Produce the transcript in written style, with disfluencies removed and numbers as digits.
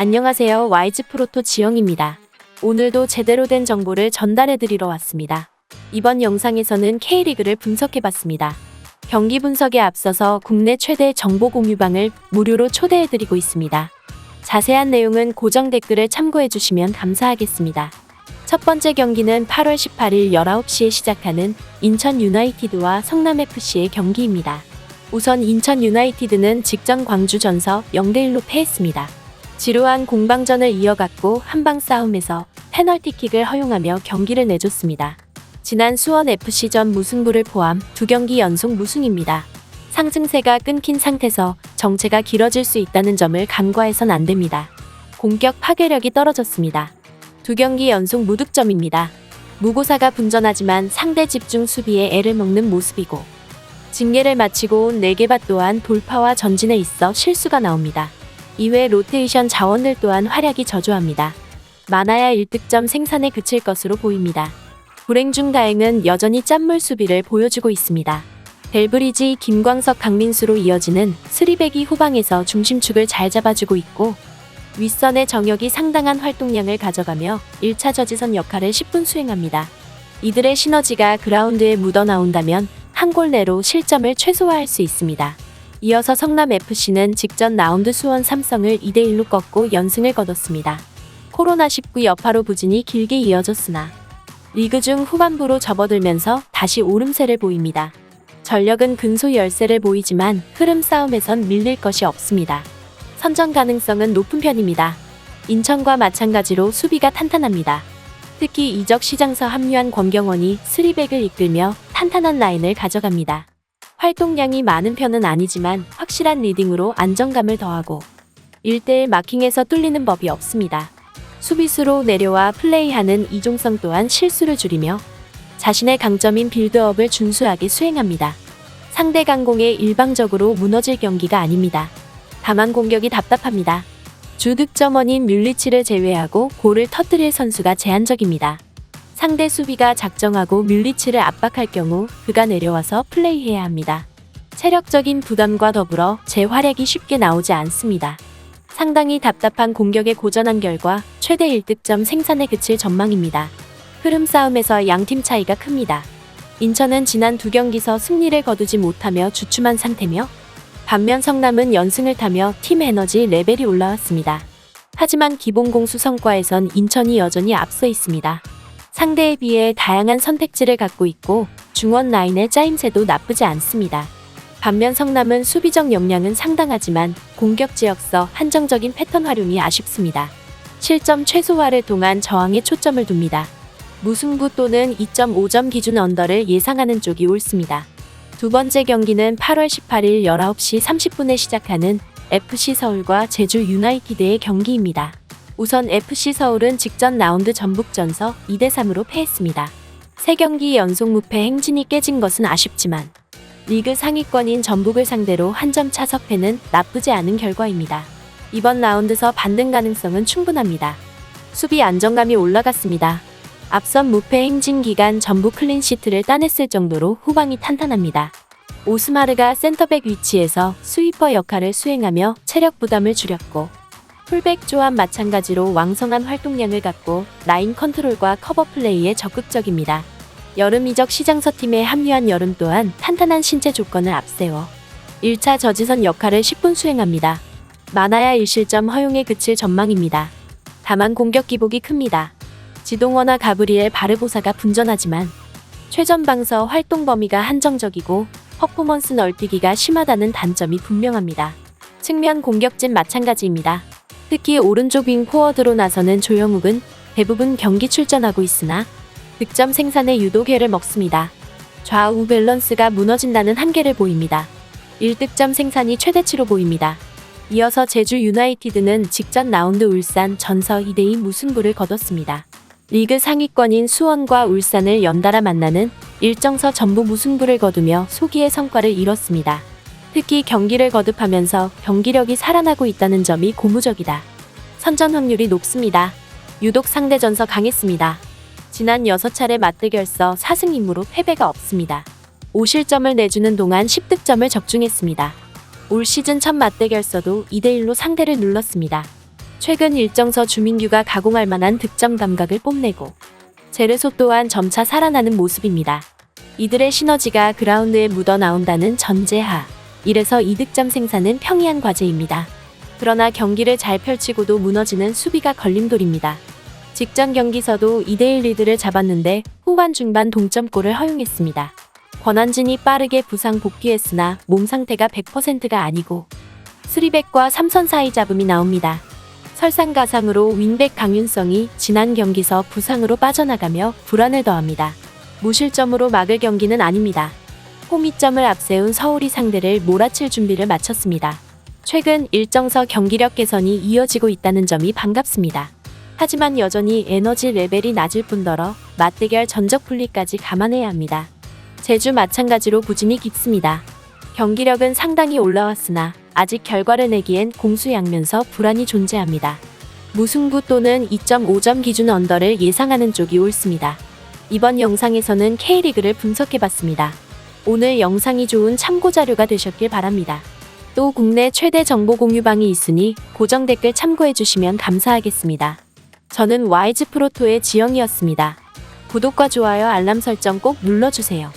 안녕하세요. YG프로토 지영입니다. 오늘도 제대로 된 정보를 전달해드리러 왔습니다. 이번 영상에서는 K리그를 분석해봤습니다. 경기 분석에 앞서서 국내 최대 정보 공유방을 무료로 초대해드리고 있습니다. 자세한 내용은 고정 댓글을 참고해주시면 감사하겠습니다. 첫 번째 경기는 8월 18일 19시에 시작하는 인천 유나이티드와 성남FC의 경기입니다. 우선 인천 유나이티드는 직전 광주전서 0대1로 패했습니다. 지루한 공방전을 이어갔고 한방 싸움에서 페널티킥을 허용하며 경기를 내줬습니다. 지난 수원FC전 무승부를 포함 2경기 연속 무승입니다. 상승세가 끊긴 상태에서 정체가 길어질 수 있다는 점을 간과해선 안 됩니다. 공격 파괴력이 떨어졌습니다. 2경기 연속 무득점입니다. 무고사가 분전하지만 상대 집중 수비에 애를 먹는 모습이고 징계를 마치고 온 4개밭 또한 돌파와 전진에 있어 실수가 나옵니다. 이외 로테이션 자원들 또한 활약이 저조합니다. 많아야 1득점 생산에 그칠 것으로 보입니다. 불행 중 다행은 여전히 짠물 수비를 보여주고 있습니다. 벨브리지, 김광석, 강민수로 이어지는 스리백이 후방에서 중심축을 잘 잡아주고 있고 윗선의 정혁이 상당한 활동량을 가져가며 1차 저지선 역할을 10분 수행합니다. 이들의 시너지가 그라운드에 묻어나온다면 한 골 내로 실점을 최소화할 수 있습니다. 이어서 성남FC는 직전 라운드 수원 삼성을 2대1로 꺾고 연승을 거뒀습니다. 코로나19 여파로 부진이 길게 이어졌으나 리그 중 후반부로 접어들면서 다시 오름세를 보입니다. 전력은 근소 열세를 보이지만 흐름 싸움에선 밀릴 것이 없습니다. 선전 가능성은 높은 편입니다. 인천과 마찬가지로 수비가 탄탄합니다. 특히 이적 시장서 합류한 권경원이 스리백을 이끌며 탄탄한 라인을 가져갑니다. 활동량이 많은 편은 아니지만 확실한 리딩으로 안정감을 더하고 1대1 마킹에서 뚫리는 법이 없습니다. 수비수로 내려와 플레이하는 이종성 또한 실수를 줄이며 자신의 강점인 빌드업을 준수하게 수행합니다. 상대 강공에 일방적으로 무너질 경기가 아닙니다. 다만 공격이 답답합니다. 주 득점원인 뮬리치를 제외하고 골을 터뜨릴 선수가 제한적입니다. 상대 수비가 작정하고 뮬리치를 압박할 경우 그가 내려와서 플레이해야 합니다. 체력적인 부담과 더불어 재활약이 쉽게 나오지 않습니다. 상당히 답답한 공격에 고전한 결과 최대 1득점 생산에 그칠 전망입니다. 흐름 싸움에서 양팀 차이가 큽니다. 인천은 지난 2경기서 승리를 거두지 못하며 주춤한 상태며 반면 성남은 연승을 타며 팀 에너지 레벨이 올라왔습니다. 하지만 기본 공수 성과에선 인천이 여전히 앞서 있습니다. 상대에 비해 다양한 선택지를 갖고 있고 중원 라인의 짜임새도 나쁘지 않습니다. 반면 성남은 수비적 역량은 상당하지만 공격 지역서 한정적인 패턴 활용이 아쉽습니다. 실점 최소화를 통한 저항에 초점을 둡니다. 무승부 또는 2.5점 기준 언더를 예상하는 쪽이 옳습니다. 두 번째 경기는 8월 18일 19시 30분에 시작하는 FC서울과 제주 유나이티드의 경기입니다. 우선 FC서울은 직전 라운드 전북전서 2대3으로 패했습니다. 3경기 연속 무패 행진이 깨진 것은 아쉽지만 리그 상위권인 전북을 상대로 한 점 차 석패는 나쁘지 않은 결과입니다. 이번 라운드서 반등 가능성은 충분합니다. 수비 안정감이 올라갔습니다. 앞선 무패 행진 기간 전북 클린시트를 따냈을 정도로 후방이 탄탄합니다. 오스마르가 센터백 위치에서 스위퍼 역할을 수행하며 체력 부담을 줄였고 풀백 조합 마찬가지로 왕성한 활동량을 갖고 라인 컨트롤과 커버 플레이에 적극적입니다. 여름 이적 시장서 팀에 합류한 여름 또한 탄탄한 신체 조건을 앞세워 1차 저지선 역할을 10분 수행합니다. 많아야 1실점 허용에 그칠 전망입니다. 다만 공격 기복이 큽니다. 지동원과 가브리엘 바르보사가 분전하지만 최전 방서 활동 범위가 한정적이고 퍼포먼스 널뛰기가 심하다는 단점이 분명합니다. 측면 공격진 마찬가지입니다. 특히 오른쪽 윙 포워드로 나서는 조영욱은 대부분 경기 출전하고 있으나 득점 생산에 유독 애를 먹습니다. 좌우 밸런스가 무너진다는 한계를 보입니다. 1득점 생산이 최대치로 보입니다. 이어서 제주 유나이티드는 직전 라운드 울산 전서 2대2 무승부를 거뒀습니다. 리그 상위권인 수원과 울산을 연달아 만나는 일정서 전부 무승부를 거두며 소기의 성과를 이뤘습니다. 특히 경기를 거듭하면서 경기력이 살아나고 있다는 점이 고무적이다. 선전 확률이 높습니다. 유독 상대 전서 강했습니다. 지난 6차례 맞대결서 4승 2무로 패배가 없습니다. 5실점을 내주는 동안 10득점을 적중했습니다. 올 시즌 첫 맞대결서도 2대1로 상대를 눌렀습니다. 최근 일정서 주민규가 가공할 만한 득점 감각을 뽐내고 제르소 또한 점차 살아나는 모습입니다. 이들의 시너지가 그라운드에 묻어나온다는 전제하. 이래서 이득점 생산은 평이한 과제입니다. 그러나 경기를 잘 펼치고도 무너지는 수비가 걸림돌입니다. 직전 경기서도 2대1 리드를 잡았는데 후반 중반 동점골을 허용했습니다. 권한진이 빠르게 부상 복귀했으나 몸 상태가 100%가 아니고 스리백과 3선 사이 잡음이 나옵니다. 설상가상으로 윙백 강윤성이 지난 경기서 부상으로 빠져나가며 불안을 더합니다. 무실점으로 막을 경기는 아닙니다. 홈이점을 앞세운 서울이 상대를 몰아칠 준비를 마쳤습니다. 최근 일정서 경기력 개선이 이어지고 있다는 점이 반갑습니다. 하지만 여전히 에너지 레벨이 낮을 뿐더러 맞대결 전적 분리까지 감안해야 합니다. 제주 마찬가지로 부진이 깊습니다. 경기력은 상당히 올라왔으나 아직 결과를 내기엔 공수양면서 불안이 존재합니다. 무승부 또는 2.5점 기준 언더를 예상하는 쪽이 옳습니다. 이번 영상에서는 K리그를 분석해봤습니다. 오늘 영상이 좋은 참고자료가 되셨길 바랍니다. 또 국내 최대 정보 공유방이 있으니 고정 댓글 참고해주시면 감사하겠습니다. 저는 와이즈 프로토의 지영이었습니다. 구독과 좋아요 알람 설정 꼭 눌러주세요.